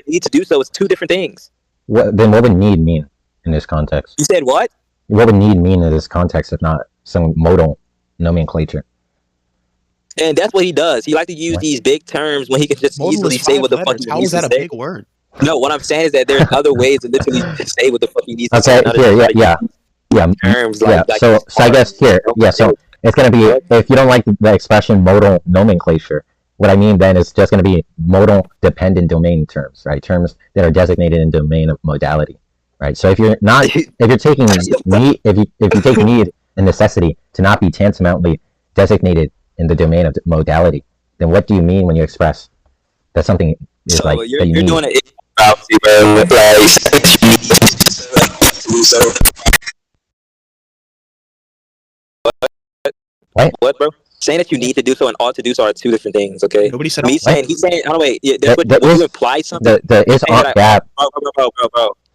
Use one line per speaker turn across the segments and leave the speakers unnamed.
need to do so is two different things.
Then what would need mean in this context?
You said what?
What would need mean in this context if not some modal nomenclature?
And that's what he does. He like to use these big terms when he can just easily say what the fuck he
How
needs
is
to
that a
say.
big word?
No, what I'm saying is that there's other ways to literally say what the fuck he needs to
Okay,
say.
yeah.
Terms
So I guess here, so it's gonna be, if you don't like the expression modal nomenclature, what I mean then is just gonna be modal dependent domain terms, right? Terms that are designated in domain of modality, right? So if you're taking need, if you take need and necessity to not be tantamountly designated in the domain of modality, then what do you mean when you express that something is
so
like
you're,
that you
you're
need?
doing it with what, bro? Saying that you need to do so and ought to do so are two different things, okay?
Nobody said
He's saying, I don't wait. Yeah, that's what you imply something.
The is on gap.
Bro.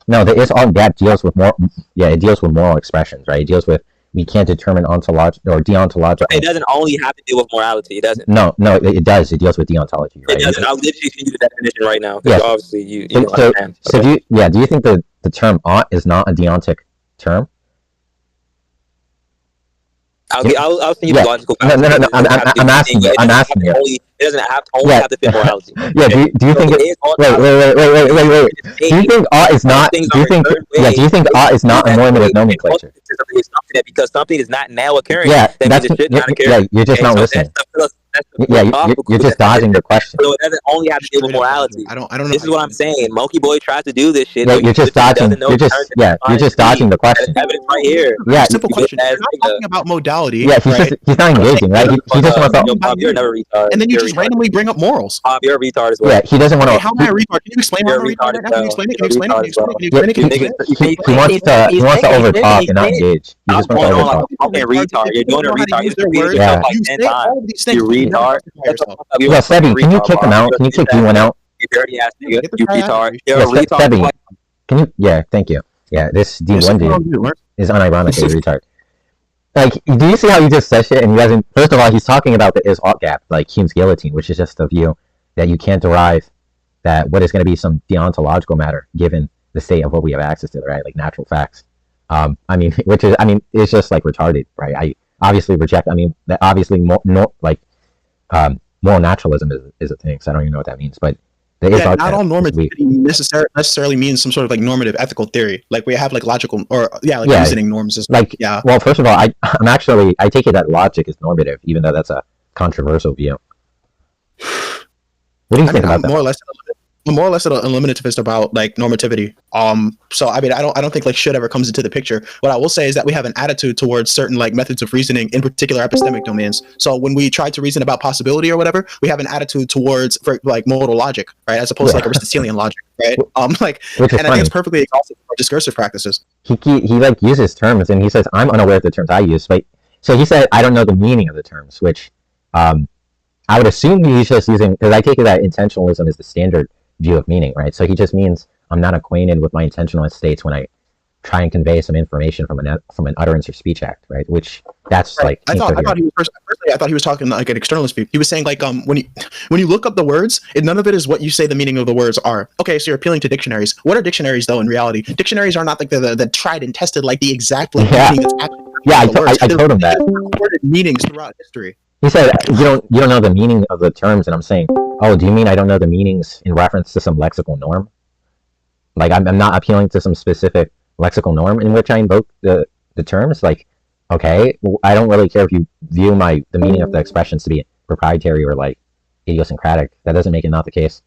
No, the is on gap deals with more. Yeah, it deals with moral expressions, right? It deals with we can't determine ontological or deontological.
It doesn't only have to deal with morality. It doesn't.
No, it does. It deals with deontology, right?
It doesn't. I'll literally give you the definition right now.
Yeah.
Obviously, you
understand. So do you think the term ought is not a deontic term?
I'll send you the logical.
No. I'm asking you.
It doesn't have to fit morality.
Yeah. Do you think it? Wait. Do you think ought is not? Do you think ought is not a normative nomenclature?
Because something is not now occurring.
Yeah,
that's
you're just not listening. You're just dodging the question.
So it doesn't only have to deal with morality.
I don't know.
This is what I'm saying. Monkeyboy tries to do this shit.
Yeah, you're just dodging. You're just dodging the question.
Evidence right here.
Yeah,
simple question. You're not talking about modality.
Yeah, he's not engaging, right? He just wants to.
You're never retarded.
And then you just randomly bring up morals.
You're a retard as well.
Yeah, he doesn't want to.
How am I a retard? Can you explain how I'm a retard? Can you explain it?
He wants to overtalk and not engage. He just wants to overtalk.
Okay, retard. You're doing a retard. You retard.
Yeah, Sebi, can you kick him out? Can you kick D1 out?
You dirty ass nigga. You retard. You're a retard.
Sebi, can you? Yeah, thank you. Yeah, this D1 dude is unironically a retard. Like, do you see how he just said shit and he hasn't? First of all, he's talking about the is-ought gap, like Hume's guillotine, which is just the view that you can't derive that what is going to be some deontological matter given the state of what we have access to, right? Like natural facts. It's just like retarded, right? I obviously reject. Moral naturalism is a thing, so I don't even know what that means. But
not all normativity necessarily means some sort of like normative ethical theory. Like we have like logical reasoning norms.
Well, first of all, I take it that logic is normative, even though that's a controversial view. What do you think about that?
More or less an eliminativist about like normativity. So I don't think like shit ever comes into the picture. What I will say is that we have an attitude towards certain like methods of reasoning, in particular epistemic domains. So when we try to reason about possibility or whatever, we have an attitude towards like modal logic, right, as opposed to like Aristotelian logic, right? I think it's perfectly exhaustive for discursive practices.
He like uses terms and he says I'm unaware of the terms I use, but so he said I don't know the meaning of the terms, which I would assume he's just using, because I take it that intentionalism is the standard view of meaning, right? So he just means I'm not acquainted with my intentionalist states when I try and convey some information from an utterance or speech act, right? Which that's right. Like I thought
he was talking like an externalist view. He was saying like when you look up the words, none of it is what you say the meaning of the words are. Okay, so you're appealing to dictionaries. What are dictionaries though in reality? Dictionaries are not like the tried and tested like the exact meaning that's actually
I told him that.
Recorded meanings throughout history.
He said, you don't know the meaning of the terms, and I'm saying, oh, do you mean I don't know the meanings in reference to some lexical norm? Like, I'm not appealing to some specific lexical norm in which I invoke the terms? Like, okay, well, I don't really care if you view the meaning of the expressions to be proprietary or, like, idiosyncratic. That doesn't make it not the case.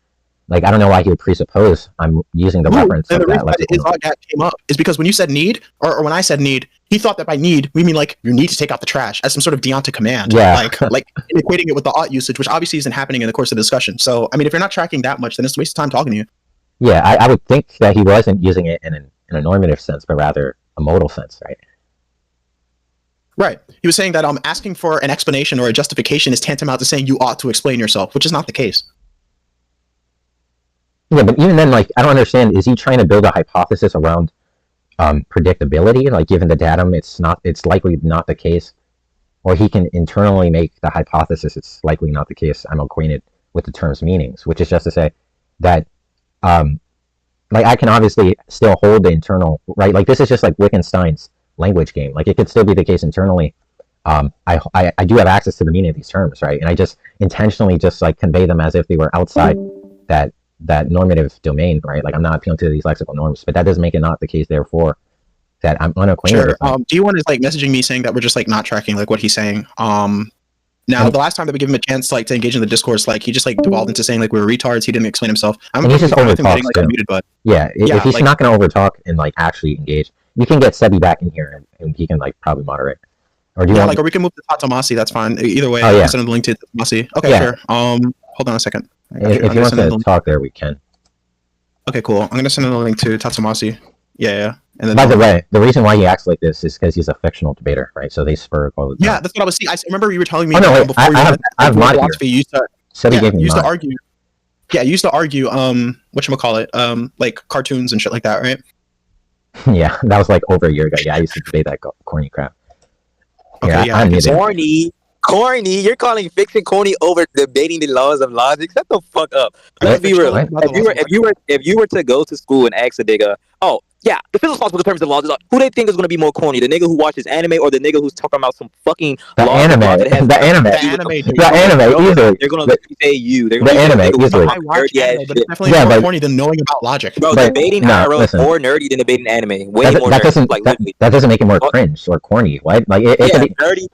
Like, I don't know why he would presuppose I'm using the reference of that lexical
his gap came up is because when you said need, or when I said need, he thought that by need, we mean like you need to take out the trash as some sort of deontic command.
Yeah.
Like equating it with the ought usage, which obviously isn't happening in the course of the discussion. So, I mean, if you're not tracking that much, then it's a waste of time talking to you.
Yeah, I would think that he wasn't using it in a normative sense, but rather a modal sense, right?
Right. He was saying that asking for an explanation or a justification is tantamount to saying you ought to explain yourself, which is not the case.
Yeah, but even then, like, I don't understand. Is he trying to build a hypothesis around predictability? Like, given the datum, it's likely not the case, or he can internally make the hypothesis it's likely not the case. I'm acquainted with the term's meanings, which is just to say that like I can obviously still hold the internal, right? Like this is just like Wittgenstein's language game. Like it could still be the case internally. I do have access to the meaning of these terms, right? And I just intentionally just like convey them as if they were outside that normative domain, right? Like I'm not appealing to these lexical norms, but that doesn't make it not the case, therefore, that I'm unacquainted
Sure.
with them.
Do you want to like messaging me saying that we're just like not tracking like what he's saying? Now the last time that we give him a chance like to engage in the discourse, like he just like devolved into saying like we were retards. He didn't explain himself. I'm
And he's just
fine with him
overtalks
getting like
too.
unmuted, but
Yeah,
Yeah,
if he's
like-
not going to overtalk and like actually engage, you can get Sebi back in here and he can like probably moderate. Or do you
yeah,
want?
like or we can move to Tatomasi. That's fine. Either way,
Oh, yeah.
I'll send the link to Tatomasi. Okay,
Yeah.
sure. Hold on a second. I got
If
I'm
you
gonna
want
send him the
to
link.
talk there, we can.
Okay, cool. I'm gonna send him the link to Tatomasi. Yeah. And then
By the way, the reason why he acts like this is because he's a fictional debater, right? So they Sperg all the time.
yeah, that's what I was seeing. I remember you were telling me
Oh, no, wait,
before you
I have-
went,
I have
like,
mod here.
philosophy used to
Sebi gave me
used to
mod.
argue. Yeah, used to argue whatchamacallit, like cartoons and shit like that, right?
Yeah, that was like over a year ago. Yeah, I used to debate that corny crap.
Okay, yeah, I
I'm
can see.
muted.
Corny. You're calling fiction corny over debating the laws of logic. Shut the fuck up. Let's be real.
What?
If you were to go to school and ask a nigga, oh yeah, the philosophical terms of laws, who they think is gonna be more corny, the nigga who watches anime or the nigga who's talking about some fucking
The
laws of
anime,
laws that has
the anime,
nothing to do with
The
the anime, easily.
They're gonna literally say you. They're
The
gonna
anime,
say nigga who's
easily.
talking
I watch
nerdy ass
anime, but it's
shit.
definitely
Yeah,
more
but-
corny than knowing about logic.
Bro,
But-
debating
no,
IRL is
listen.
more nerdy than debating anime. Way
That,
more
that
nerdy.
doesn't
Like
that,
literally.
that doesn't make it more
What?
cringe or corny. What? Like it
Yeah,
could be.
nerdy.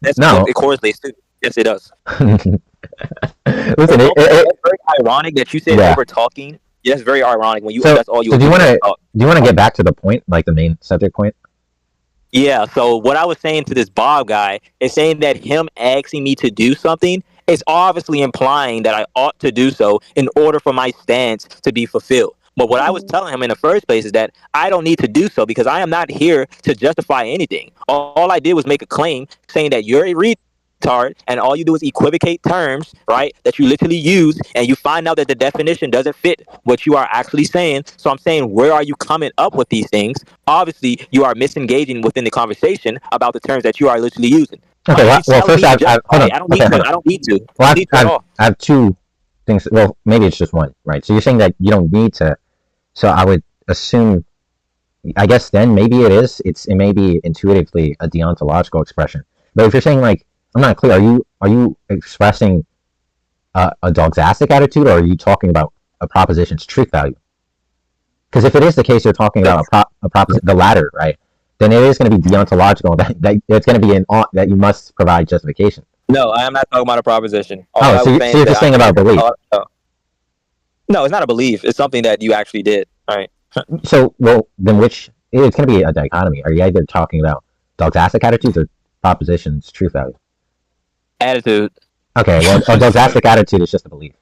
That's
No.
it correlates too. Yes, it does.
Listen,
That's very ironic that you said
Yeah.
over talking. Yeah, that's very ironic when you.
So-
That's all you.
so do you
want
wanna-
to?
do you want to get back to the point, like the main subject point?
Yeah. So what I was saying to this Bob guy is saying that him asking me to do something is obviously implying that I ought to do so in order for my stance to be fulfilled. But what I was telling him in the first place is that I don't need to do so because I am not here to justify anything. All I did was make a claim saying that you're a retard and all you do is equivocate terms, right, that you literally use and you find out that the definition doesn't fit what you are actually saying. So I'm saying, where are you coming up with these things? Obviously, you are misengaging within the conversation about the terms that you are literally using.
Okay.
Are
Well,
you
well
telling
first,
me
I
to
hold
justify
on.
it? I don't
Okay,
need to.
hold on.
I don't need to.
Well,
I don't need to at all.
I have two things. Well, maybe it's just one, right? So you're saying that you don't need to. So I would assume, I guess then maybe it is. It may be intuitively a deontological expression. But if you're saying like, I'm not clear. Are you expressing a dogmastic attitude, or are you talking about a proposition's truth value? Because if it is the case, you're talking about a proposition, the latter, right? Then it is going to be deontological. That it's going to be that you must provide justification.
No, I am not talking about a proposition. All
Oh,
I
so
was
you're
is
just
that
saying
I-
about belief.
No, it's not a belief. It's something that you actually did. All right.
So, well, then which, it's going to be a dichotomy. Are you either talking about dogmastic attitudes or propositions, truth value?
Attitude.
Okay, well, a dogmastic attitude is just a belief.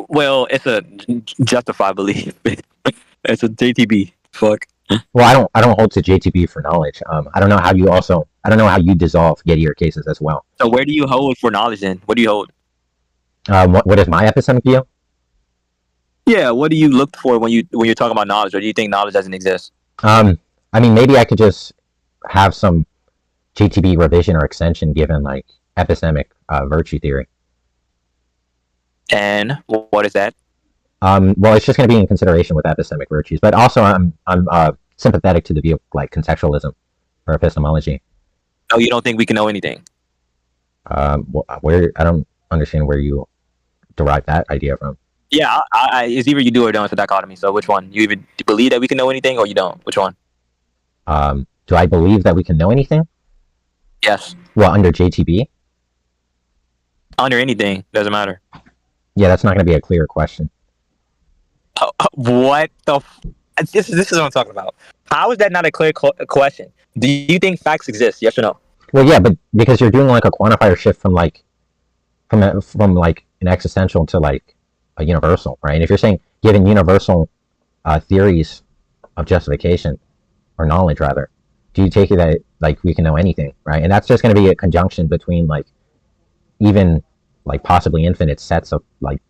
Well, it's a justified belief. It's a JTB. Fuck.
Well, I don't hold to JTB for knowledge. I don't know how you dissolve Gettier cases as well.
So where do you hold for knowledge then? What do you hold?
What is my epistemic view?
Yeah, what do you look for when you're talking about knowledge, or do you think knowledge doesn't exist?
I mean, maybe I could just have some JTB revision or extension given like epistemic virtue theory.
And what is that?
Well, it's just going to be in consideration with epistemic virtues, but also I'm sympathetic to the view of like contextualism or epistemology.
No, you don't think we can know anything?
Where I don't understand where you derive that idea from.
Yeah, it's either you do or don't. It's a dichotomy. So which one? You even believe that we can know anything, or you don't? Which one?
Do I believe that we can know anything?
Yes.
Well, under JTB?
Under anything, doesn't matter.
Yeah, that's not going to be a clear question.
What the? This is what I'm talking about. How is that not a clear question? Do you think facts exist? Yes or no?
Well, yeah, but because you're doing like a quantifier shift from like an existential to like a universal, right? And if you're saying given universal theories of justification or knowledge, rather, do you take it that like we can know anything, right? And that's just going to be a conjunction between like even like possibly infinite sets of like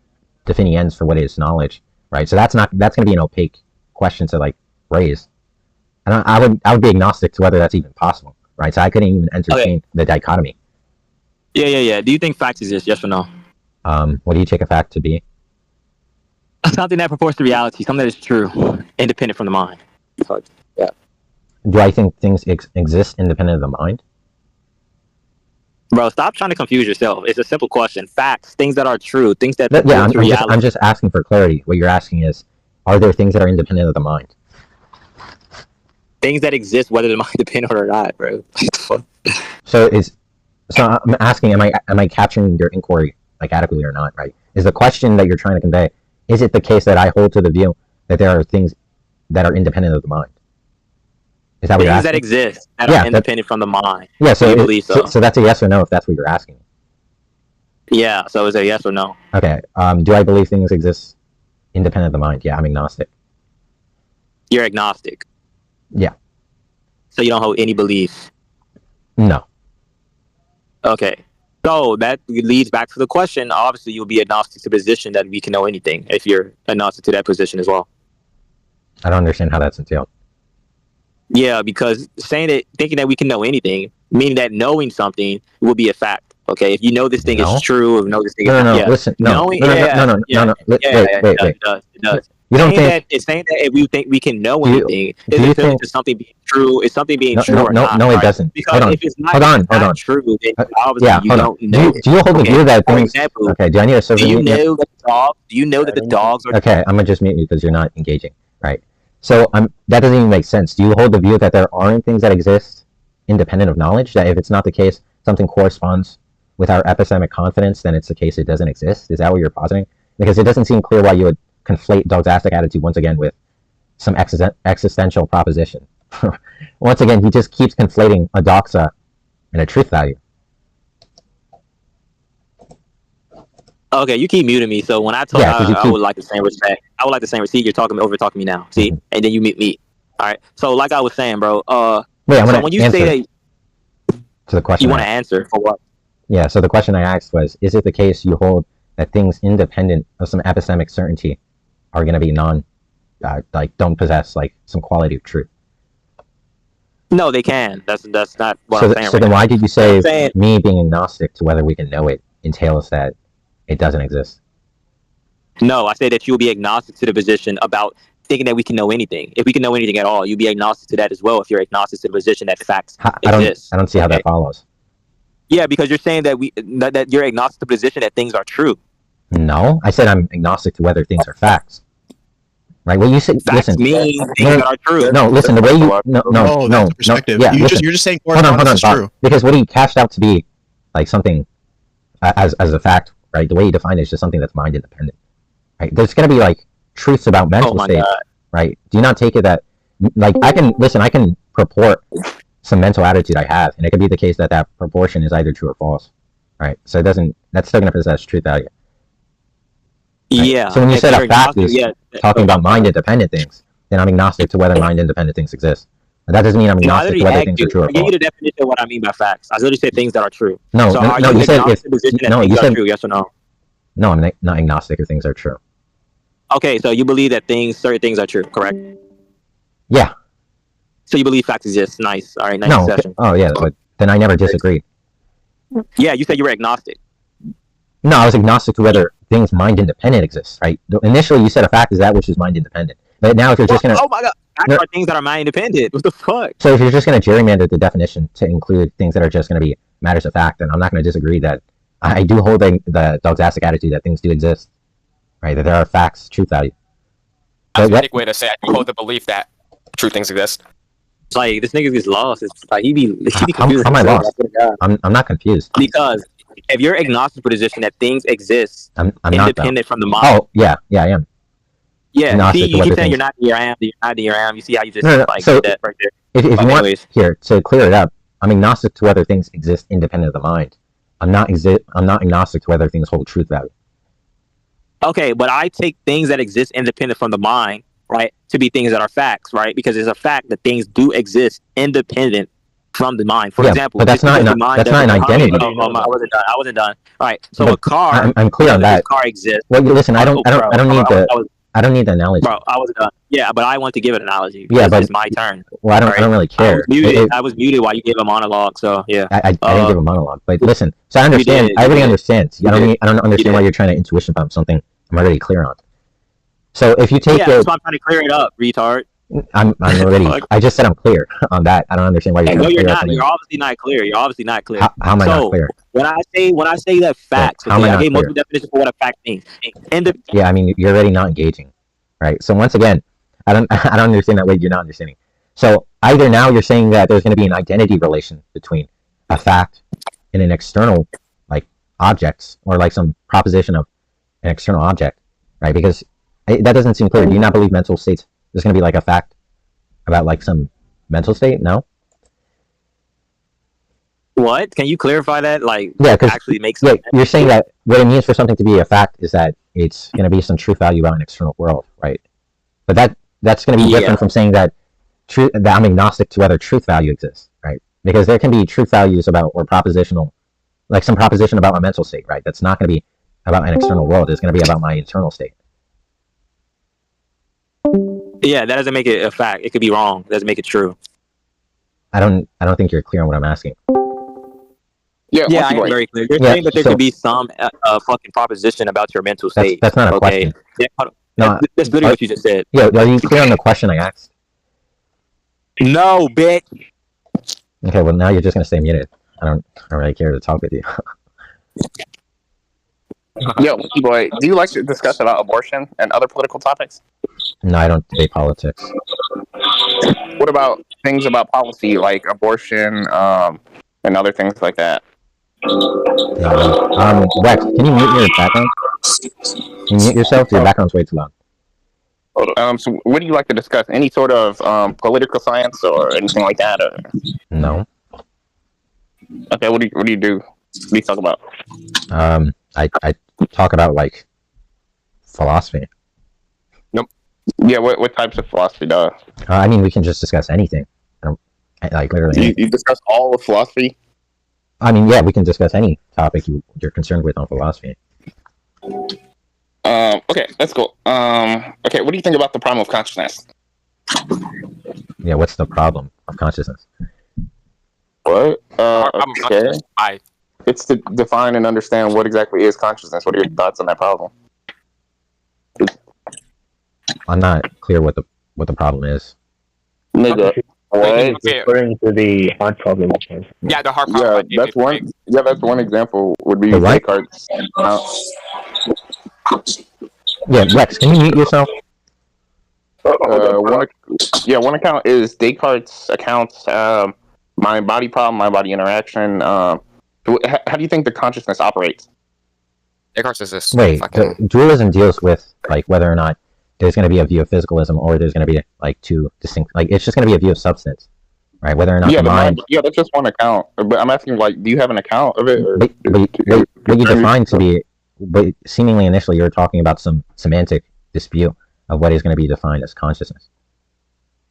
definitions for what is knowledge, right? So that's going to be an opaque question to like raise. And I would be agnostic to whether that's even possible, right? So I couldn't even entertain the dichotomy.
Yeah. Do you think facts exist? Yes or no?
What do you take a fact to be?
Something that purports to reality, something that is true, independent from the mind. So, yeah.
Do I think things exist independent of the mind?
Bro, stop trying to confuse yourself. It's a simple question. Facts, things that are true, things that
Yeah,
purport to reality.
I'm just asking for clarity. What you're asking is, are there things that are independent of the mind?
Things that exist, whether the mind depend on it or not, bro.
So I'm asking, am I capturing your inquiry like adequately or not? Right? Is the question that you're trying to convey? Is it the case that I hold to the view that there are things that are independent of the mind? Is that what you're asking?
Things that exist that are independent from the mind.
Yeah. So
you believe so?
So that's a yes or no if that's what you're asking.
Yeah. So is it a yes or no?
Okay. Do I believe things exist independent of the mind? Yeah, I'm agnostic.
You're agnostic.
Yeah.
So you don't hold any belief.
No.
Okay. So that leads back to the question. Obviously, you'll be agnostic to the position that we can know anything if you're agnostic to that position as well.
I don't understand how that's entailed.
Yeah, because thinking that we can know anything, meaning that knowing something will be a fact. Okay, if you know this thing is true, or know this thing
Listen, no. Wait.
It does.
You don't think
it's saying that if we think we can know anything, is it to something being true? Is something being true or not?
No, it doesn't.
Because if it's not true, then obviously you don't know.
Do you hold the view that things?
Example,
okay. Do I need a server?
Do you know that the dogs are?
Okay, I'm gonna just mute you because you're not engaging. Right. So that doesn't even make sense. Do you hold the view that there aren't things that exist independent of knowledge? That if it's not the case, something corresponds with our epistemic confidence, then it's the case it doesn't exist? Is that what you're positing? Because it doesn't seem clear why you would conflate dogmastic attitude once again with some existential proposition. Once again, he just keeps conflating a doxa and a truth value.
Okay, you keep muting me. So when I talk, I would like the same respect. I would like the same receipt. You're talking me now. See, and then you mute me. All right. So like I was saying, bro.
Wait,
so when you say that,
to the question,
you want to answer for what?
Yeah. So the question I asked was: is it the case you hold that things independent of some epistemic certainty are going to be don't possess like some quality of truth?
No, they can. That's not what I'm saying.
So then why did you say me being agnostic to whether we can know it entails that it doesn't exist?
No, I say that you'll be agnostic to the position about thinking that we can know anything. If we can know anything at all, you'll be agnostic to that as well if you're agnostic to the position that facts exist.
I don't see how that follows.
Yeah, because you're saying that that you're agnostic to the position that things are true.
No, I said I'm agnostic to whether things are facts. Right? Well, you said
facts mean things that are true.
No, listen. The way you
perspective.
Yeah,
you're just saying
hold on,
is true.
Because what he cashed out to be like something as a fact, right? The way you define it is just something that's mind independent. Right? There's going to be like truths about mental states, right? Do you not take it that like I can purport some mental attitude I have, and it could be the case that that proportion is either true or false, right? So that's still going to possess truth value. Right?
Yeah.
So when you said a fact is talking about mind-independent things, then I'm agnostic to whether mind-independent things exist. But that doesn't mean I'm agnostic to whether things are true or false.
I gave you the definition of what I mean by facts. I literally said things that are true.
No,
so
no, you said if
you said true, yes or no?
No, I'm not agnostic if things are true.
Okay, so you believe that certain things are true, correct?
Yeah.
So you believe facts exist? Nice. All right, nice session.
Oh yeah, but then I never disagreed.
Yeah, you said you were agnostic.
No, I was agnostic to whether things mind-independent exist, right? Initially, you said a fact is that which is mind-independent. But now if you're just going to...
Oh my God, facts are things that are mind-independent. What the fuck?
So if you're just going to gerrymander the definition to include things that are just going to be matters of fact, then I'm not going to disagree that I do hold the dogmastic attitude that things do exist, right? That there are facts, truth value.
That's a unique way to say it. You hold the belief that true things exist.
It's like, this nigga gets lost. It's like, he be confused.
How am I lost? I'm not confused.
Because if you're agnostic position that things exist
I'm
independent from the mind.
Oh, yeah, I am.
Yeah, see, you keep saying you're not your am, you're not your am. You see how you just
so
that right there.
If you want here to clear it up, I'm agnostic to whether things exist independent of the mind. I'm not agnostic to whether things hold truth value.
Okay, but I take things that exist independent from the mind, right, to be things that are facts, right? Because it's a fact that things do exist independent from the mind. For example,
but that's not an identity.
I wasn't done. All right, so a car.
I'm clear on that.
A car exists.
Well, listen, I don't need the analogy.
Bro, I wasn't done. Yeah, but I want to give it an analogy.
Yeah, but
it's my turn.
Well, I don't really care.
I was muted while you gave a monologue. So yeah,
I didn't give a monologue. But listen, so I understand. I already understand. I don't understand why you're trying to intuition about something I'm already clear on. So if you take
that's why I'm trying to clear it up, retard.
I'm already. I just said I'm clear on that. I don't understand why you're.
No, you're not. You're obviously not clear. You're obviously not clear.
How am I not clear?
When I say that facts,
how am I
I
not
gave
clear?
multiple definitions for what a fact means.
Yeah, I mean, you're already not engaging, right? So once again, I don't understand that way. You're not understanding. So either now you're saying that there's going to be an identity relation between a fact and an external, like, objects, or like some proposition of an external object, right? Because that doesn't seem clear. Do you not believe mental states? There's going to be like a fact about like some mental state? No.
What? Can you clarify that? Like,
yeah, because
actually makes sense.
You're saying that what it means for something to be a fact is that it's going to be some truth value about an external world, right? But that's going to be different from saying that I'm agnostic to whether truth value exists, right? Because there can be truth values about, or propositional, like some proposition about my mental state, right? That's not going to be about an external world. It's going to be about my internal state.
Yeah, that doesn't make it a fact. It could be wrong. It doesn't make it true.
I don't think you're clear on what I'm asking.
Yeah, I am very clear. You're saying that there could be some fucking proposition about your mental state.
That's not a question.
Yeah, no, that's literally what you just said.
Yeah, are you clear on the question I asked?
No, bitch.
Okay, well now you're just gonna stay muted. I don't really care to talk with you.
Yo, boy, do you like to discuss about abortion and other political topics?
No, I don't debate politics.
What about things about policy like abortion and other things like that?
No. Rex, can you mute your background? Can you mute yourself? Your background's way too loud.
So what do you like to discuss? Any sort of political science or anything like that? Or?
No.
Okay, what do you do? What do you talk about?
I talk about like philosophy.
Nope. Yeah, what types of philosophy does?
I mean, we can just discuss anything. Like literally.
You discuss all of philosophy?
I mean, yeah, we can discuss any topic you're concerned with on philosophy.
Okay, that's cool. Okay, what do you think about the problem of consciousness?
Yeah, what's the problem of consciousness?
What? Okay. It's to define and understand what exactly is consciousness. What are your thoughts on that problem?
I'm not clear what the problem is.
Nigga. What?
Referring to the hard problem.
Yeah, the hard problem.
Yeah, that's one example would be
right?
Descartes.
Yeah, Rex, can you mute yourself?
One account is Descartes' accounts, mind-body problem, mind-body interaction. How do you think the consciousness operates?
Descartes is this.
Wait, dualism deals with like whether or not there's going to be a view of physicalism, or there's going to be like two distinct, like it's just going to be a view of substance, right? Whether or not the mind.
Yeah, that's just one account. But I'm asking, like, do you have an account of it? Or
but you define to be, but seemingly initially you were talking about some semantic dispute of what is going to be defined as consciousness.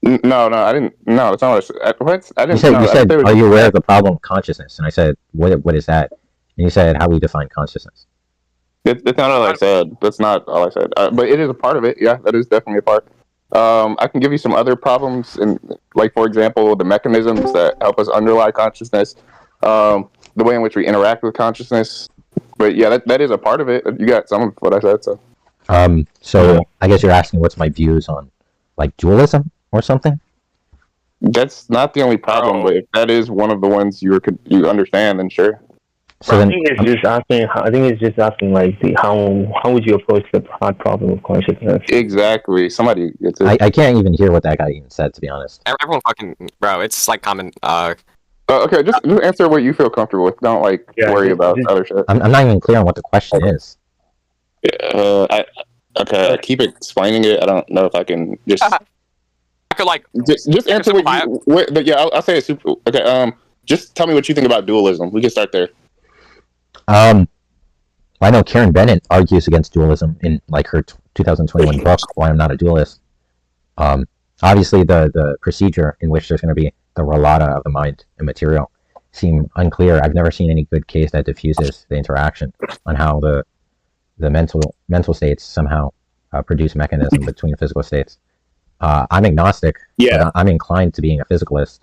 No, I didn't. No, that's not what I didn't.
You said, are you aware of the problem of consciousness? And I said, what is that? And you said, how we define consciousness.
That's not all I said. That's not all I said. But it is a part of it. Yeah, that is definitely a part. I can give you some other problems, and like, for example, the mechanisms that help us underlie consciousness, the way in which we interact with consciousness. But yeah, that is a part of it. You got some of what I said.
So I guess you're asking what's my views on like dualism or something?
That's not the only problem, but if that is one of the ones you understand, then sure.
So I think it's just asking like how would you approach the hard problem of consciousness?
Exactly. Somebody gets it.
I can't even hear what that guy even said, to be honest.
Everyone fucking bro, it's like common.
Okay, just answer what you feel comfortable with. Don't worry about other shit.
I'm not even clear on what the question is.
I keep explaining it. I don't know if I can just.
I could like
just answer I'll say it super. Okay, just tell me what you think about dualism. We can start there.
I know Karen Bennett argues against dualism in like her 2021 book, Why I'm Not a Dualist. Obviously, the procedure in which there's going to be the relata of the mind and material seem unclear. I've never seen any good case that diffuses the interaction on how the mental states somehow produce mechanism between physical states. I'm agnostic.
Yeah,
I'm inclined to being a physicalist.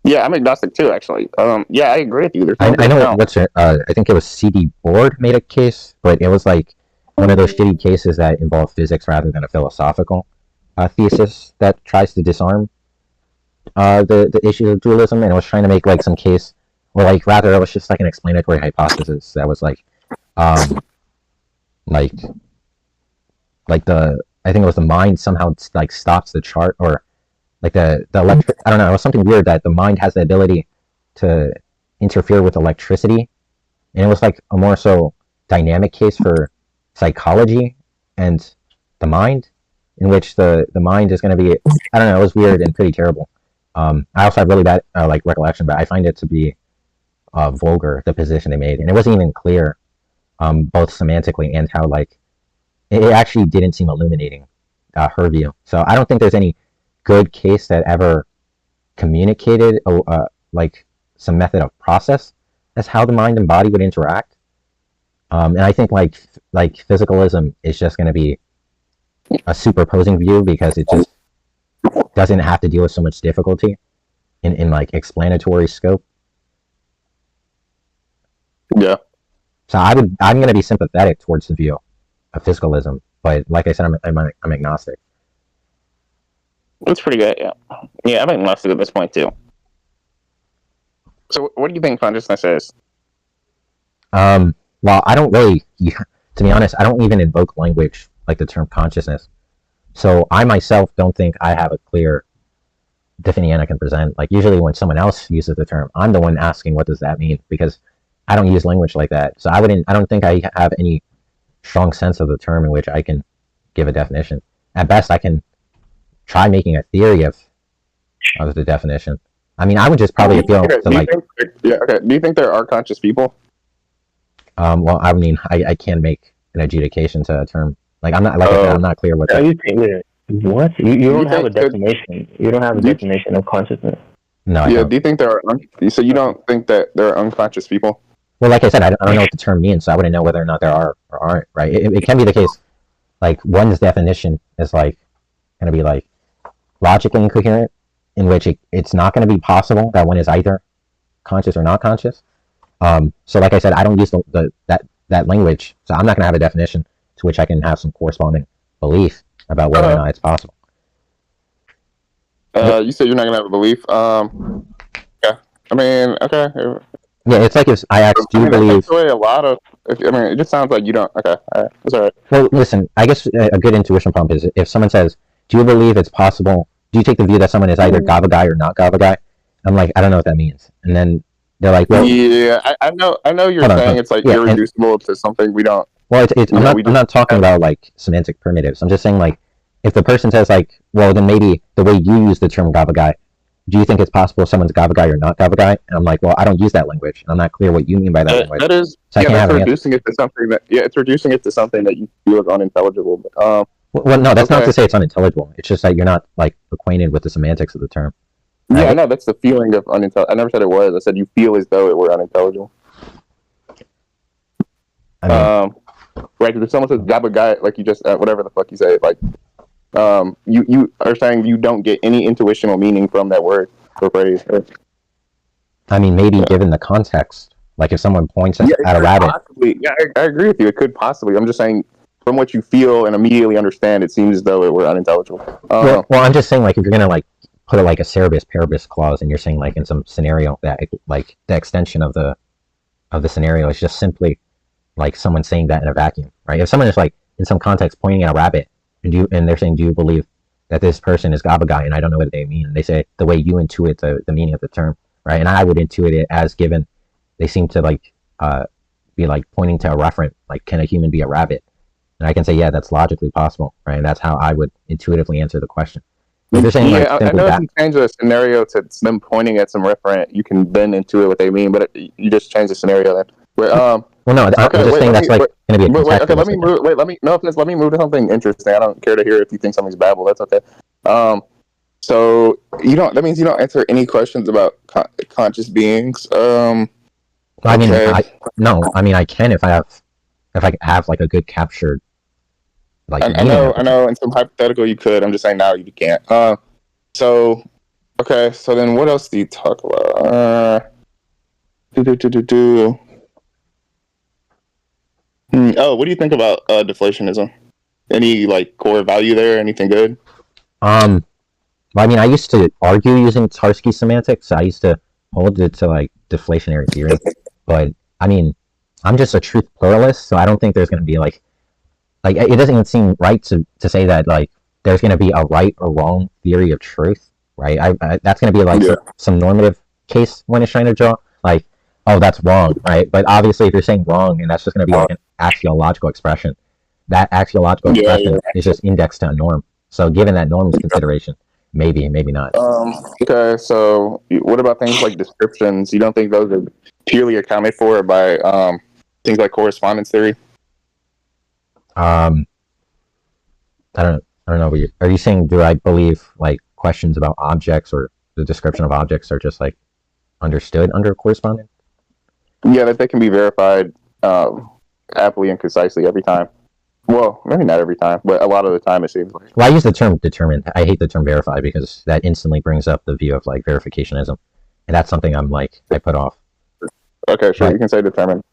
Yeah, I'm agnostic too, actually. Yeah, I agree with you.
I know I think it was C.D. Board made a case, but it was like one of those shitty cases that involve physics rather than a philosophical thesis that tries to disarm the issue of dualism, and it was trying to make like some case, or like rather it was just like an explanatory hypothesis that was um like the I think it was the mind somehow like stops the chart, or like the electric, I don't know, it was something weird that the mind has the ability to interfere with electricity, and it was like a more so dynamic case for psychology and the mind, in which the mind is going to be, I don't know, it was weird and pretty terrible. I also have really bad like recollection, but I find it to be vulgar, the position they made, and it wasn't even clear, both semantically and how like it actually didn't seem illuminating, her view. So I don't think there's any good case that ever communicated like some method of process as how the mind and body would interact. And I think like physicalism is just going to be a superposing view because it just doesn't have to deal with so much difficulty in like explanatory scope.
Yeah.
So I'm going to be sympathetic towards the view of physicalism, but like I said, I'm agnostic.
That's pretty good, yeah. Yeah, I'm agnostic at this point, too. So what do you think consciousness is?
Well, I don't really, to be honest, I don't even invoke language like the term consciousness. So I myself don't think I have a clear definition I can present. Like usually when someone else uses the term, I'm the one asking what does that mean, because I don't use language like that. So I don't think I have any strong sense of the term in which I can give a definition. At best, I can try making a theory of the definition. I mean, I would just probably appeal to like.
Do you think there are conscious people?
Well, I mean, I can make an adjudication to a term. Like I'm not, like I said, I'm not clear what that.
What? You don't have a definition. You don't have a definition of consciousness.
No.
Yeah. Do you think there are? So you don't think that there are unconscious people?
Well, like I said, I don't know what the term means, so I wouldn't know whether or not there are or aren't. Right? It can be the case. Like one's definition is like going to be like logically incoherent, in which it's not going to be possible that one is either conscious or not conscious. So like I said, I don't use that language, so I'm not going to have a definition to which I can have some corresponding belief about whether or not it's possible.
You said you're not going to have a belief. Yeah. I mean, okay.
Yeah, it's like if I asked, do you believe?
Takes away a lot of. I mean, it just sounds like you don't. Okay, all right, that's all right.
Well, listen, I guess a good intuition prompt is if someone says, "Do you believe it's possible?" Do you take the view that someone is either Gava guy or not Gava guy? I'm like, I don't know what that means, and then they're like, "Well,
yeah, I know you're saying it's like irreducible to something we don't."
Well, I'm not talking about like semantic primitives. I'm just saying like, if the person says like, "Well, then maybe the way you use the term Gava guy." Do you think it's possible someone's Gava guy or not Gava guy? And I'm like, well, I don't use that language. I'm not clear what you mean by that language.
That is,
so
that's reducing it to something that, it's reducing it to something that you feel is unintelligible. But,
well, no, that's not to say it's unintelligible. It's just that you're not like acquainted with the semantics of the term.
Yeah, I know that's the feeling of unintelligible. I never said it was. I said you feel as though it were unintelligible.
I mean,
right? Because if someone says Gava guy, like you just whatever the fuck you say, like. You are saying you don't get any intuitional meaning from that word or phrase. Right?
I mean, maybe given the context, like if someone points at a rabbit.
Possibly, yeah, I agree with you. It could possibly. I'm just saying, from what you feel and immediately understand, it seems as though it were unintelligible.
Well, I'm just saying, like, if you're gonna like put like a cerebus paribus clause, and you're saying like in some scenario that like the extension of the scenario is just simply like someone saying that in a vacuum, right? If someone is like in some context pointing at a rabbit. And they're saying, do you believe that this person is Gava guy? And I don't know what they mean. And they say the way you intuit the meaning of the term, right? And I would intuit it as given they seem to like be like pointing to a referent, like can a human be a rabbit? And I can say, yeah, that's logically possible, right? And that's how I would intuitively answer the question. If you're saying, like,
I know if you change the scenario to them pointing at some referent, you can then intuit what they mean, but you just change the scenario then.
Well, no, I'm just saying that's like going to be a contextual.
Okay, let me move. Let me move to something interesting. I don't care to hear if you think something's babble. That's okay. So that means you don't answer any questions about conscious beings.
I mean, I can if I have like a good captured. Like
I know. In some hypothetical, you could. I'm just saying now you can't. So then what else do you talk about? Oh, what do you think about deflationism? Any like core value there? Anything good?
Well, I mean, I used to argue using Tarski semantics. I used to hold it to like deflationary theory, but I mean, I'm just a truth pluralist, so I don't think there's going to be like it doesn't even seem right to say that like there's going to be a right or wrong theory of truth, right? That's going to be like some normative case when it's trying to draw like, oh, that's wrong, right? But obviously, if you're saying wrong, and that's just going to be like an axiological expression, that axiological expression is just indexed to a norm. So given that norm is consideration, maybe not.
Okay, so what about things like descriptions? You don't think those are purely accounted for by things like correspondence theory?
I don't know. Are you saying, do I believe like questions about objects or the description of objects are just like understood under correspondence?
Yeah, that they can be verified aptly and concisely every time. Well, maybe not every time, but a lot of the time it seems like.
Well, I use the term determined. I hate the term verified because that instantly brings up the view of like verificationism, and that's something I put off.
Okay, sure, you can say determined.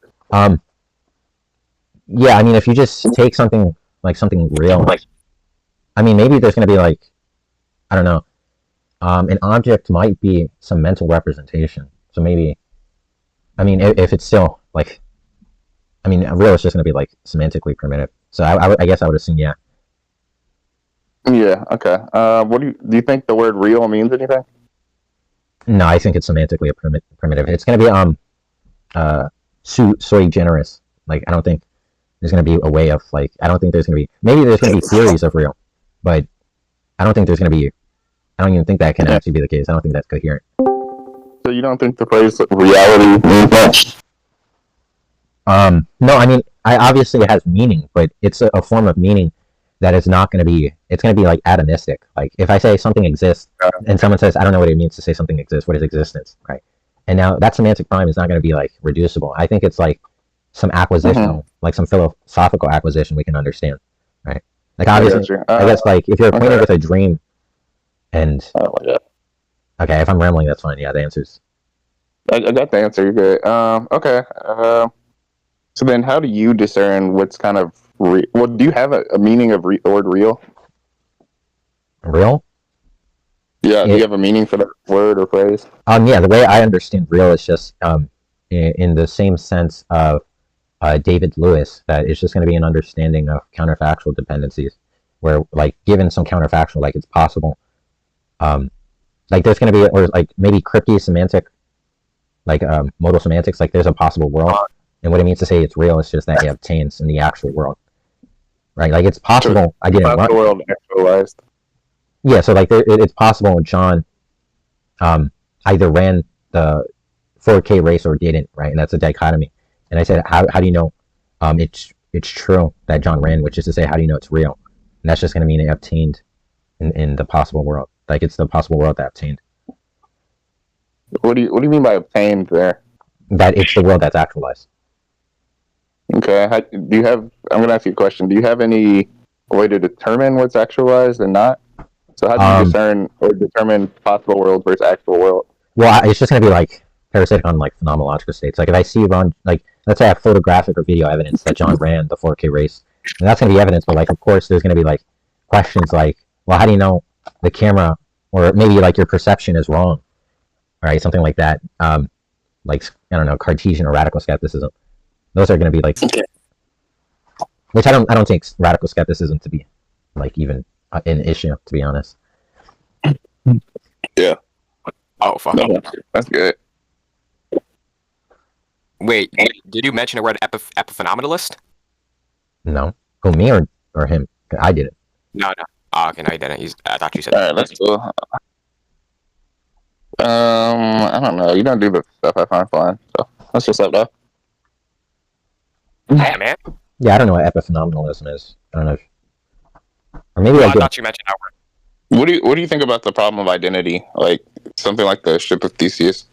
Yeah, I mean, if you just take something real, I mean, maybe there's going to be like, I don't know, an object might be some mental representation. So maybe, I mean, if it's still like, I mean, real is just going to be like semantically primitive. So I guess I would assume, yeah.
Yeah. Okay. What do you think the word real means anything?
No, I think it's semantically a primitive. It's going to be sui generis. Like, I don't think there's going to be a way of like. I don't think there's going to be. Maybe there's going to be theories of real, but I don't think there's going to be. I don't even think that can actually be the case. I don't think that's coherent.
So you don't think the phrase reality means much?
No, I mean, obviously it has meaning, but it's a form of meaning that is not going to be. It's going to be like atomistic. Like if I say something exists, and someone says, "I don't know what it means to say something exists. What is existence?" Right? And now that semantic prime is not going to be like reducible. I think it's like some acquisition, like some philosophical acquisition we can understand, right? Like obviously, I guess like if you're acquainted with a dream, and okay, if I'm rambling, that's fine. Yeah, the answer's.
I got the answer. You're good. Okay. So then, how do you discern what's kind of well? Do you have a meaning of the word real?
Real?
Yeah. Do you have a meaning for that word or phrase?
Yeah. The way I understand real is just in the same sense of David Lewis, that it's just going to be an understanding of counterfactual dependencies, where like given some counterfactual, like it's possible, like there's going to be, or like maybe cryptic semantic, like modal semantics, like there's a possible world. And what it means to say it's real is just that it obtains in the actual world, right? Like it's possible. I didn't run.
The world actualized.
Yeah, so like it's possible John either ran the 4K race or didn't, right? And that's a dichotomy. And I said, how do you know it's true that John ran? Which is to say, how do you know it's real? And that's just going to mean it obtained in the possible world. Like it's the possible world that obtained.
What do you mean by obtained there?
That it's the world that's actualized.
Okay. Do you have? I'm going to ask you a question. Do you have any way to determine what's actualized and not? So how do you discern or determine possible world versus actual world?
Well, it's just going to be like parasitic on like phenomenological states. Like if I see Ron, like let's say I have photographic or video evidence that John ran the 4K race, and that's going to be evidence. But like, of course, there's going to be like questions like, well, how do you know the camera, or maybe like your perception is wrong, right? Something like that. Like I don't know, Cartesian or radical skepticism. Those are going to be like, which I don't take radical skepticism to be like even an issue, to be honest.
Yeah.
Oh, fuck.
No, that's good.
Wait, did you mention the word epiphenomenalist?
No. Who, me or him? I did it.
No. Oh, okay, no, you didn't. I thought you said.
All right, let's go. I don't know. You don't do the stuff I find fun, so let's just let that.
Yeah, man.
Yeah, I don't know what epiphenomenalism is. I don't know. Or maybe
I thought you mentioned that word.
What do you think about the problem of identity? Like something like the ship of Theseus.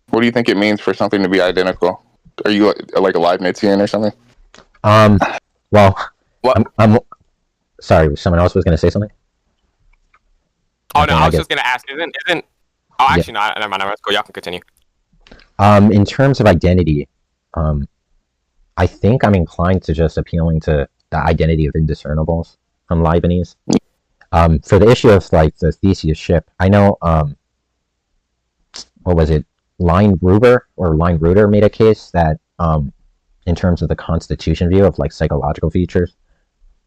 What do you think it means for something to be identical? Are you like a Leibnizian or something?
Well,
what?
I'm sorry. Someone else was going to say something.
Oh no, I was just going to ask. Isn't? Oh, actually, no. Never mind. Let's go. Y'all can continue.
In terms of identity, I think I'm inclined to just appealing to the identity of indiscernibles from Leibniz. For the issue of like the Theseus ship, I know what was it? Line Reuter made a case that in terms of the Constitution view of like psychological features,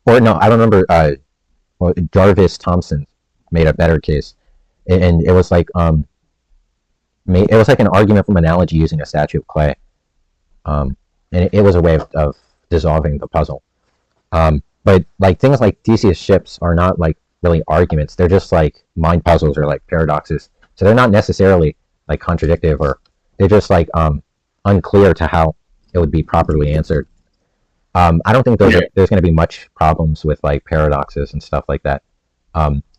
or no, I don't remember. Jarvis Thompson made a better case, and it was like it was like an argument from analogy using a statue of clay, and it was a way of dissolving the puzzle. But like things like Theseus ships are not like really arguments; they're just like mind puzzles or like paradoxes. So they're not necessarily like contradictive, or they're just like unclear to how it would be properly answered. I don't think there's going to be much problems with like paradoxes and stuff like that.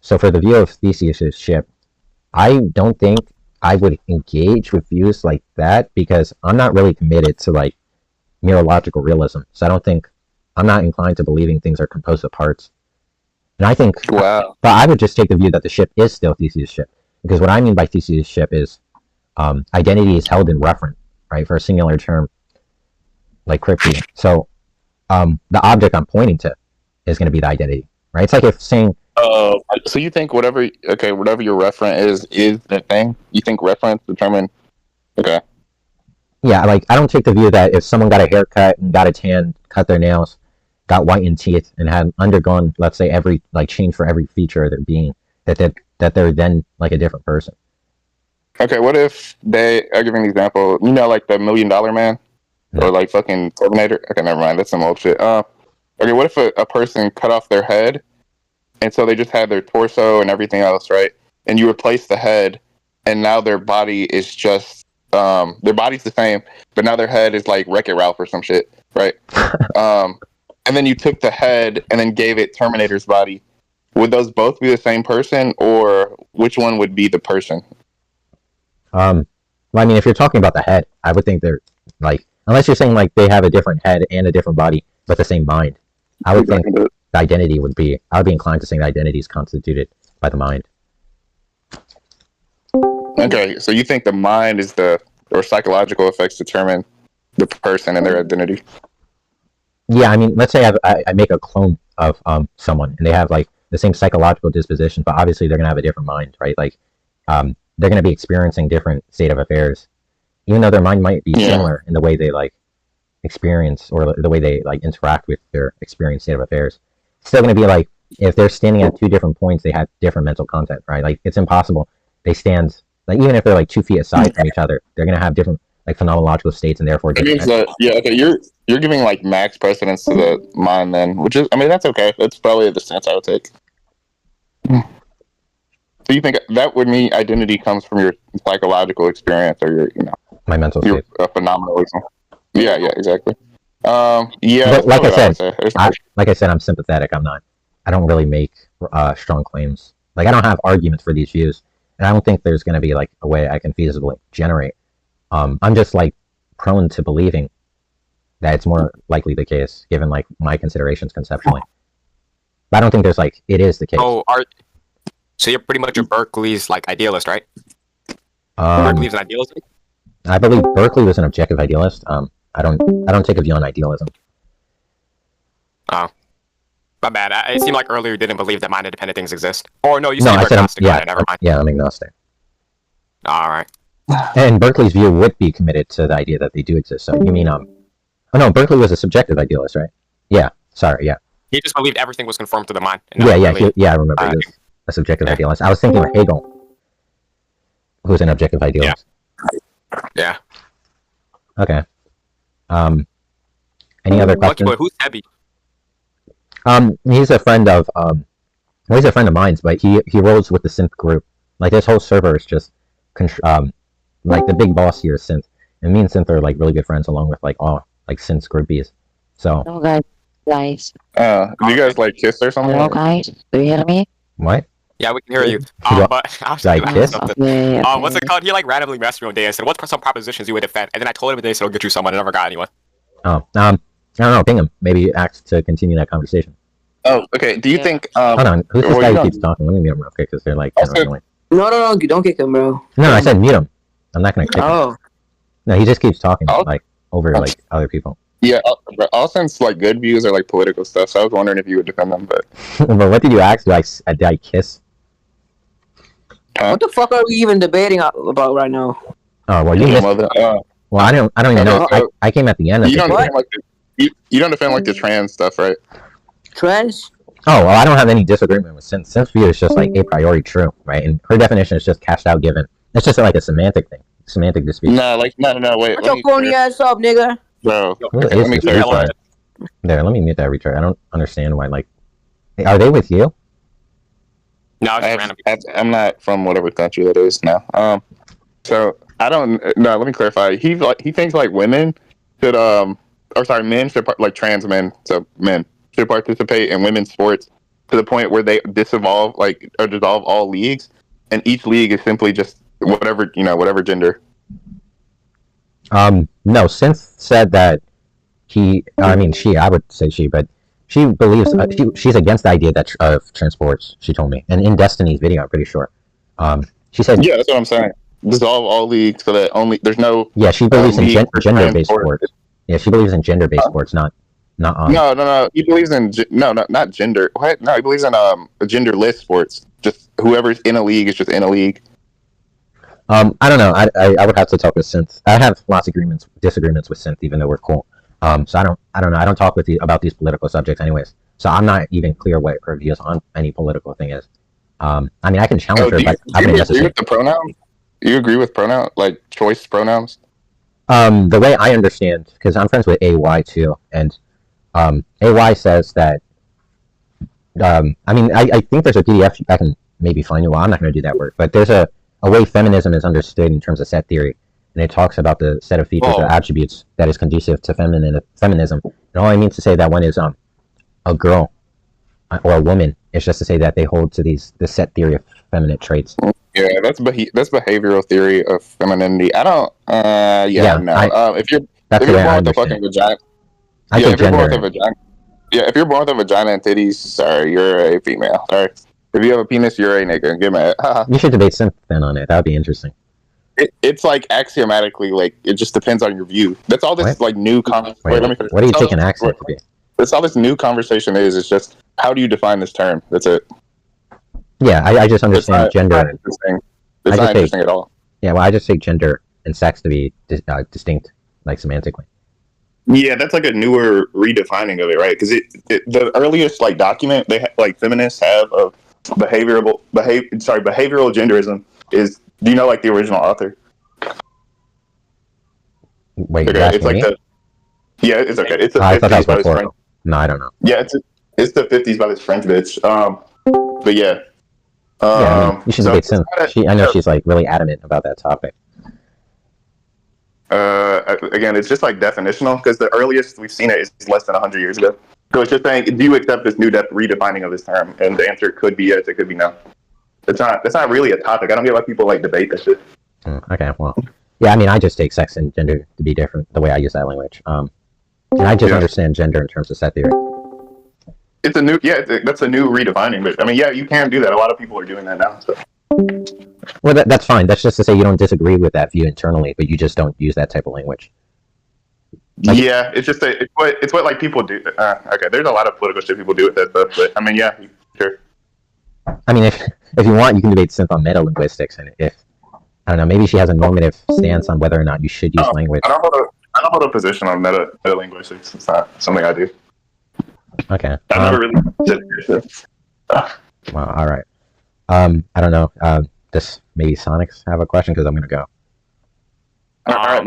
So for the view of Theseus's ship, I don't think I would engage with views like that because I'm not really committed to like neurological realism. So I don't think I'm not inclined to believing things are composed of parts. And I think, but I would just take the view that the ship is still Theseus' ship, because what I mean by Theseus' ship is identity is held in referent, right, for a singular term like crypty. So the object I'm pointing to is going to be the identity, right? It's like if saying.
So you think whatever your referent is the thing? You think reference determine? Okay.
Yeah, like I don't take the view that if someone got a haircut and got a tan, cut their nails, got whitened teeth, and had undergone, let's say, every like change for every feature of their being, that they're then like a different person.
Okay, what if I'll give an example. You know, like the $1 Million Man, or like fucking Terminator. Okay, never mind. That's some old shit. Okay, what if a person cut off their head, and so they just had their torso and everything else, right? And you replace the head, and now their body is just their body's the same, but now their head is like Wreck-It Ralph or some shit, right? And then you took the head and then gave it Terminator's body. Would those both be the same person, or which one would be the person?
Well, I mean, if you're talking about the head, I would think they're like, unless you're saying like they have a different head and a different body but the same mind, I would think the identity would be. I would be inclined to say the identity is constituted by the mind.
Okay, so you think the mind is or psychological effects determine the person and their identity?
Yeah, I mean, let's say I make a clone of someone, and they have like the same psychological disposition, but obviously they're gonna have a different mind, right? Like, they're gonna be experiencing different state of affairs, even though their mind might be similar in the way they like experience or the way they like interact with their experienced state of affairs. It's still gonna be like if they're standing at two different points, they have different mental content, right? Like it's impossible. They stand like even if they're like 2 feet aside from each other, they're gonna have different like phenomenological states and therefore.
It means that okay, you're giving like max precedence to the mind then, which is, I mean, that's okay. That's probably the stance I would take. So you think that would mean identity comes from your psychological experience or your,
my mental state,
your phenomenalism? Yeah, exactly. Yeah,
but like I said, I'm sympathetic. I don't really make strong claims. Like I don't have arguments for these views, and I don't think there's going to be like a way I can feasibly generate. I'm just like prone to believing that it's more likely the case, given like my considerations conceptually. But I don't think there's like it is the case.
So you're pretty much a Berkeley's like idealist, right? Berkeley's an idealist.
I believe Berkeley was an objective idealist. I don't take a view on idealism.
Oh, my bad. It seemed like earlier you didn't believe that mind-independent things exist. Or no, you said you're agnostic. Never mind.
Yeah, I'm agnostic.
All right.
And Berkeley's view would be committed to the idea that they do exist. So you mean oh no, Berkeley was a subjective idealist, right? Yeah. Sorry. Yeah.
He just believed everything was conformed to the mind.
Yeah. I remember. He was a subjective idealist. I was thinking of Hegel, who's an objective idealist.
Yeah.
Okay. Any other questions?
Monkeyboy, who's Debbie?
He's a friend of he's a friend of mine, but he rolls with the synth group. Like this whole server is just like the big boss here is synth, and me and synth are like really good friends, along with like all like synth groupies. So.
Hello guys.
Do you guys like kiss or something?
Hello guys. Do you hear me?
What?
Yeah, we can hear you. But I was
like kiss?
Okay.
What's it called? He like randomly messaged me one day and said, "What's some propositions you would defend?" And then I told him today, so I'll get you someone. I never got anyone.
I don't know. Ping him. Maybe ask to continue that conversation.
Oh, okay. Do you think?
Hold on. Who's this guy who keeps talking? Let me mute him real quick because they're like.
No, don't kick him, bro.
No, I said mute him. I'm not gonna kick him.
Oh.
No, he just keeps talking like over like other people.
Yeah, all sense like good views are like political stuff. So I was wondering if you would defend them, but
But what did you ask? Did I kiss?
What the fuck are we even debating about right now?
Oh well, you
your
missed.
mother.
Well, I don't even know. I came at the end of
You
it.
don't defend like you don't defend like the trans stuff, right?
Trans?
Oh, well, I don't have any disagreement with Synth. Synth's view is just like a priori true, right? And her definition is just cashed out given. It's just like a semantic thing, semantic dispute.
No, like no, wait.
Shut your corny ass up, nigga.
Bro,
Who
okay,
is
let me
this
clarify.
retard? There, let me mute that retard. I don't understand why. Like, are they with you?
No, it's just random.
I'm not from whatever country that is now. So I don't. No, let me clarify. He thinks like women should men should like trans men, so men should participate in women's sports to the point where they dissolve or dissolve all leagues, and each league is simply just whatever gender.
No. Synth said that I would say she, but she believes she's against the idea of transports. She told me, and in Destiny's video, I'm pretty sure. She said,
yeah, that's what I'm saying. Dissolve all leagues so that there's no.
Yeah, she believes in gender-based sports. Yeah, she believes in gender-based sports, not.
No. He believes in not gender. What? No, he believes in genderless sports. Just whoever's in a league is just in a league.
I don't know. I would have to talk with Synth. I have lots of disagreements with Synth, even though we're cool. So I don't know. I don't talk with you about these political subjects, anyways. So I'm not even clear what her views on any political thing is. I can challenge her, but I wouldn't necessarily.
Agree with the pronoun? You agree with pronoun, like choice pronouns?
The way I understand, because I'm friends with AY too, and AY says that. I think there's a PDF I can maybe find you. Well, I'm not going to do that work, but there's a way feminism is understood in terms of set theory, and it talks about the set of features or attributes that is conducive to feminism. And all I mean to say that one is a girl or a woman. It's just to say that they hold to the set theory of feminine traits.
Yeah, that's behavioral theory of femininity. I don't. If you're born with a fucking vagina, if you're born with a vagina and titties, sorry, you're a female. Sorry. If you have a penis, you're a nigga. Get mad.
You should debate Synth then on it. That would be interesting.
It's like axiomatically, like it just depends on your view. That's all this like new conversation.
Wait, let me finish. What do you take an accent to be?
That's all this new conversation is. It's just how do you define this term? That's it.
Yeah, I just understand gender.
It's not interesting at all.
Yeah, well, I just take gender and sex to be distinct, like semantically.
Yeah, that's like a newer redefining of it, right? Because the earliest like document feminists have of behavioral genderism is. Do you know like the original author?
Wait,
okay, it's like it's okay. It's the
I thought that
50s
was
by this
before.
French.
No, I don't know.
Yeah, it's the 50s by this French bitch. But yeah.
You should debate Synth. I know she's like really adamant about that topic.
Again, it's just like definitional because the earliest we've seen it is less than 100 years ago. So it's just saying, do you accept this new redefining of this term? And the answer could be yes, it could be no. That's not really a topic. I don't get why people like debate this shit.
Okay, well, yeah, I just take sex and gender to be different the way I use that language. And I just understand gender in terms of set theory.
It's a new, that's a new redefining. But you can do that. A lot of people are doing that now. So.
Well, that's fine. That's just to say you don't disagree with that view internally, but you just don't use that type of language.
Yeah, it's just it's what like people do. Okay, there's a lot of political shit people do with that stuff, but yeah, sure.
If you want, you can debate Synth on meta-linguistics, and if I don't know, maybe she has a normative stance on whether or not you should use language.
I don't hold a position on meta-linguistics. It's not something I do.
Okay.
I never really did it.
Well, all right. I don't know. Does maybe Sonics have a question? Because I'm gonna go.
All right.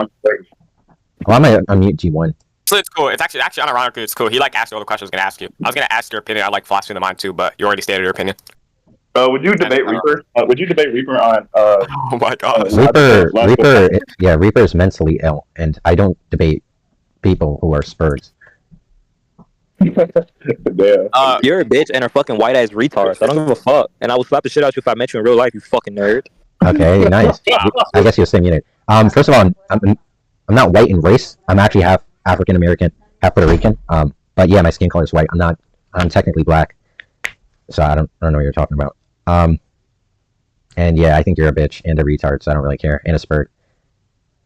Well, I'm gonna unmute G1.
So it's cool. It's actually unironically, it's cool. He asked you all the questions I was gonna ask you. I was gonna ask your opinion. I like philosophy in the mind too, but you already stated your opinion.
Would you debate Reaper? Would you debate Reaper on?
Oh my god.
Reaper is mentally ill, and I don't debate people who are Spergs.
Yeah.
You're a bitch and a fucking white ass retard. So I don't give a fuck. And I will slap the shit out of you if I met you in real life, you fucking nerd.
Okay, nice. I guess you'll stay muted. First of all, I'm not white in race. I'm actually half African American, half Puerto Rican. But yeah, my skin color is white. I'm technically black. So I don't know what you're talking about. And yeah, I think you're a bitch and a retard, so I don't really care. And a Sperg.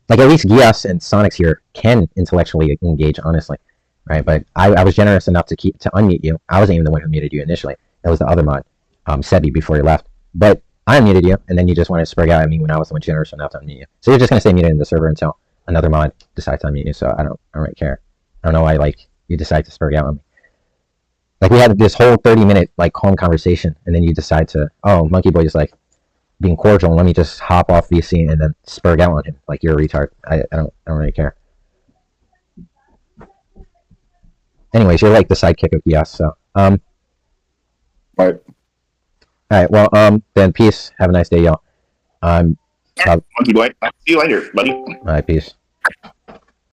Like, at least Geass and Sonics here can intellectually engage, honestly, right? But I was generous enough to unmute you. I wasn't even the one who muted you initially. That was the other mod, Sebi, before he left. But I unmuted you, and then you just wanted to Sperg out at me when I was the one generous enough to unmute you. So you're just gonna stay muted in the server until another mod decides to unmute you. So I don't really care. I don't know why you decide to Sperg out on me. Like, we had this whole 30-minute calm conversation, and then you decide to, oh, monkeyboy is being cordial, and let me just hop off VC and then Sperg out on him like you're a retard. I don't really care. Anyways, you're the sidekick of Geass, so
Right.
Alright, well, then peace. Have a nice day, y'all.
Monkey boy. I'll see you later, buddy.
Alright, peace.